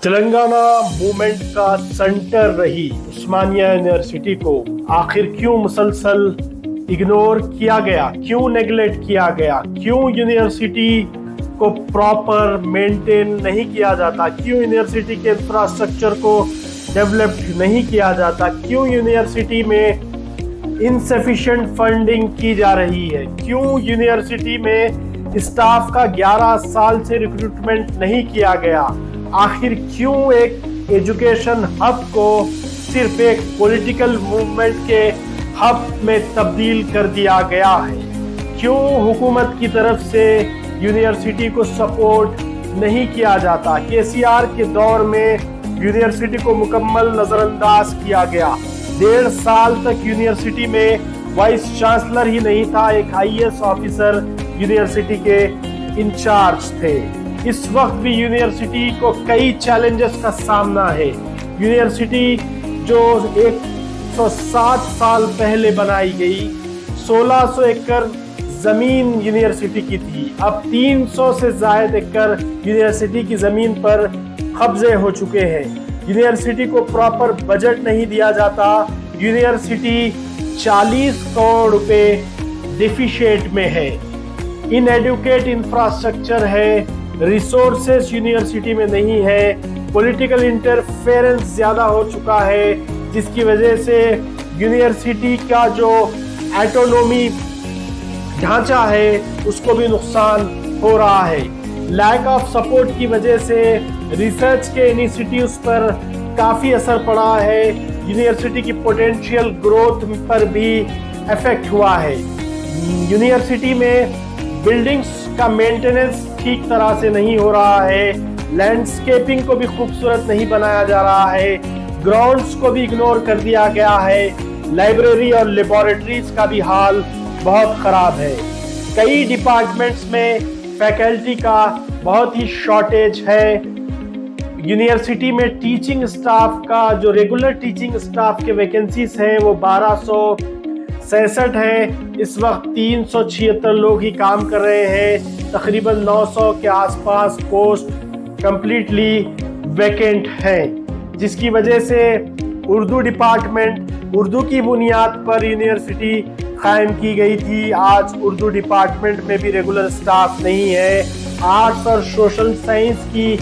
Telangana movement کا centre رہی عثمانیہ university کو آخر کیوں مسلسل اگنور کیا گیا، کیوں نیگلیکٹ کیا گیا، کیوں یونیورسٹی کو پراپر مینٹین نہیں کیا جاتا، کیوں یونیورسٹی کے انفراسٹرکچر کو ڈیولپ نہیں کیا جاتا، کیوں یونیورسٹی میں انسفیشینٹ فنڈنگ کی جا رہی ہے، کیوں یونیورسٹی میں اسٹاف کا 11 سال سے ریکروٹمنٹ نہیں کیا گیا، آخر کیوں ایک ایجوکیشن ہب کو صرف ایک پولیٹیکل موومنٹ کے ہب میں تبدیل کر دیا گیا ہے، کیوں حکومت کی طرف سے یونیورسٹی کو سپورٹ نہیں کیا جاتا۔ KCR کے دور میں یونیورسٹی کو مکمل نظر انداز کیا گیا، 1.5 سال تک یونیورسٹی میں وائس چانسلر ہی نہیں تھا، ایک IAS آفیسر یونیورسٹی کے انچارج تھے۔ اس وقت بھی یونیورسٹی کو کئی چیلنجز کا سامنا ہے۔ یونیورسٹی جو 107 سال پہلے بنائی گئی، 1600 ایکڑ زمین یونیورسٹی کی تھی، اب 300 سے زائد ایکڑ یونیورسٹی کی زمین پر قبضے ہو چکے ہیں۔ یونیورسٹی کو پراپر بجٹ نہیں دیا جاتا، یونیورسٹی 40 کروڑ روپے ڈیفیشیٹ میں ہے، ان ایڈوکیٹ انفراسٹرکچر ہے، ریسورسز یونیورسٹی میں نہیں ہے، پولیٹیکل انٹرفیرنس زیادہ ہو چکا ہے، جس کی وجہ سے یونیورسٹی کا جو ایٹونومی ڈھانچہ ہے اس کو بھی نقصان ہو رہا ہے۔ لیک آف سپورٹ کی وجہ سے ریسرچ کے انسٹیٹیوٹس پر کافی اثر پڑا ہے، یونیورسٹی کی پوٹینشیل گروتھ پر بھی ایفیکٹ ہوا ہے۔ یونیورسٹی میں بلڈنگز کا مینٹیننس ٹھیک طرح سے نہیں ہو رہا ہے، لینڈسکیپنگ کو بھی خوبصورت نہیں بنایا جا رہا ہے، گراؤنڈز کو بھی اگنور کر دیا گیا ہے، لائبریری اور لیبارٹریز کا بھی حال بہت خراب ہے۔ کئی ڈپارٹمنٹس میں فیکلٹی کا بہت ہی شارٹیج ہے۔ یونیورسٹی میں ٹیچنگ اسٹاف کا جو ریگولر ٹیچنگ اسٹاف کے ویکنسیز ہیں وہ 1266 ہیں، اس وقت 376 لوگ ہی کام کر رہے ہیں، تقریباً 900 کے آس پاس پوسٹ کمپلیٹلی ویکنٹ ہیں، جس کی وجہ سے اردو ڈپارٹمنٹ، اردو کی بنیاد پر یونیورسٹی قائم کی گئی تھی، آج اردو ڈپارٹمنٹ میں بھی ریگولر اسٹاف نہیں ہے۔ آرٹس اور سوشل سائنس کی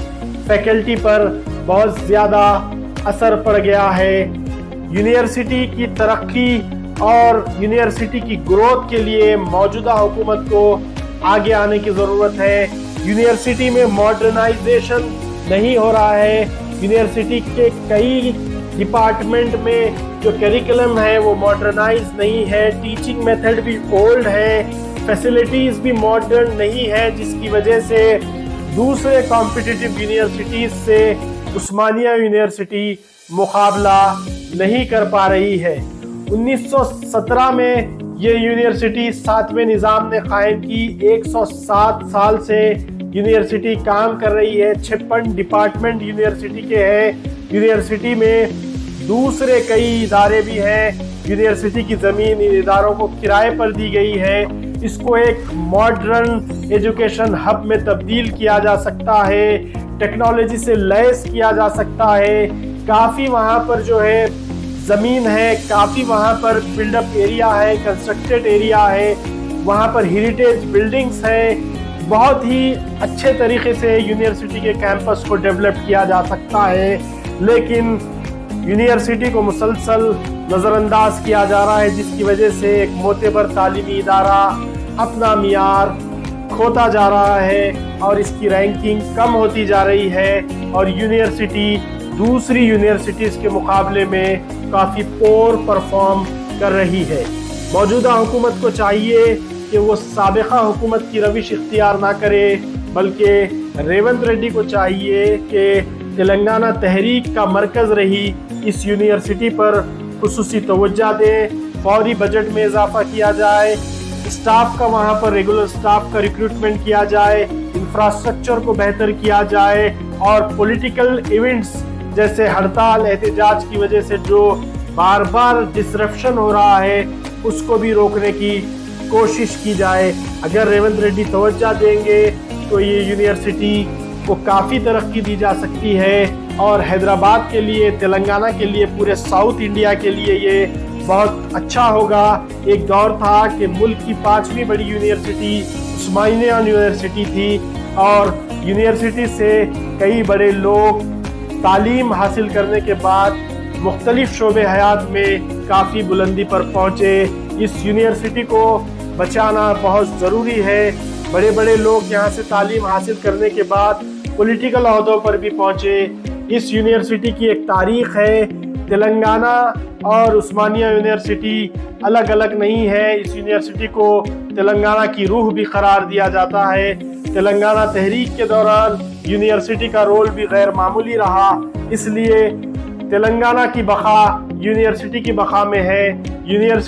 فیکلٹی پر بہت زیادہ اثر پڑ گیا ہے۔ یونیورسٹی کی ترقی اور یونیورسٹی کی گروتھ کے لیے موجودہ حکومت کو آگے آنے کی ضرورت ہے۔ یونیورسٹی میں ماڈرنائزیشن نہیں ہو رہا ہے، یونیورسٹی کے کئی ڈپارٹمنٹ میں جو کریکلم ہے وہ ماڈرنائز نہیں ہے، ٹیچنگ میتھڈ بھی اولڈ ہے، فیسلٹیز بھی ماڈرن نہیں ہے، جس کی وجہ سے دوسرے کمپٹیٹیو یونیورسٹیز سے عثمانیہ یونیورسٹی مقابلہ نہیں کر پا رہی ہے۔ 1917 میں یہ یونیورسٹی 7ویں نظام نے قائم کی، 107 سال سے یونیورسٹی کام کر رہی ہے، 56 ڈپارٹمنٹ یونیورسٹی کے ہیں، یونیورسٹی میں دوسرے کئی ادارے بھی ہیں، یونیورسٹی کی زمین ان اداروں کو کرائے پر دی گئی ہے، اس کو ایک ماڈرن ایجوکیشن ہب میں تبدیل کیا جا سکتا ہے، ٹیکنالوجی سے لیس کیا جا سکتا ہے، کافی وہاں پر جو ہے زمین ہے، کافی وہاں پر بلڈ اپ ایریا ہے، کنسٹرکٹڈ ایریا ہے، وہاں پر ہیریٹیج بلڈنگز ہیں، بہت ہی اچھے طریقے سے یونیورسٹی کے کیمپس کو ڈیولپ کیا جا سکتا ہے، لیکن یونیورسٹی کو مسلسل نظر انداز کیا جا رہا ہے، جس کی وجہ سے ایک معتبر تعلیمی ادارہ اپنا معیار کھوتا جا رہا ہے اور اس کی رینکنگ کم ہوتی جا رہی ہے، اور یونیورسٹی دوسری یونیورسٹیز کے مقابلے میں کافی پور پرفارم کر رہی ہے۔ موجودہ حکومت کو چاہیے کہ وہ سابقہ حکومت کی روش اختیار نہ کرے، بلکہ ریونت ریڈی کو چاہیے کہ تلنگانہ تحریک کا مرکز رہی اس یونیورسٹی پر خصوصی توجہ دیں، فوری بجٹ میں اضافہ کیا جائے، اسٹاف کا وہاں پر ریگولر اسٹاف کا ریکروٹمنٹ کیا جائے، انفراسٹرکچر کو بہتر کیا جائے، اور پولیٹیکل ایونٹس جیسے ہڑتال احتجاج کی وجہ سے جو بار بار ڈسرپشن ہو رہا ہے اس کو بھی روکنے کی کوشش کی جائے۔ اگر ریونت ریڈی توجہ دیں گے تو یہ یونیورسٹی وہ کافی ترقی دی جا سکتی ہے، اور حیدرآباد کے لیے، تلنگانہ کے لیے، پورے ساؤتھ انڈیا کے لیے یہ بہت اچھا ہوگا۔ ایک دور تھا کہ ملک کی 5ویں بڑی یونیورسٹی عثمانیہ یونیورسٹی تھی، اور یونیورسٹی سے کئی بڑے لوگ تعلیم حاصل کرنے کے بعد مختلف شعبے حیات میں کافی بلندی پر پہنچے۔ اس یونیورسٹی کو بچانا بہت ضروری ہے۔ بڑے بڑے لوگ یہاں سے تعلیم حاصل کرنے کے بعد پولیٹیکل عہدوں پر بھی پہنچے۔ اس یونیورسٹی کی ایک تاریخ ہے۔ تلنگانہ اور عثمانیہ یونیورسٹی الگ الگ نہیں ہے۔ اس یونیورسٹی کو تلنگانہ کی روح بھی قرار دیا جاتا ہے۔ تلنگانہ تحریک کے دوران یونیورسٹی کا رول بھی غیر معمولی رہا، اس لیے تلنگانہ کی بقا یونیورسٹی کی بقا میں ہے۔ یونیورسٹی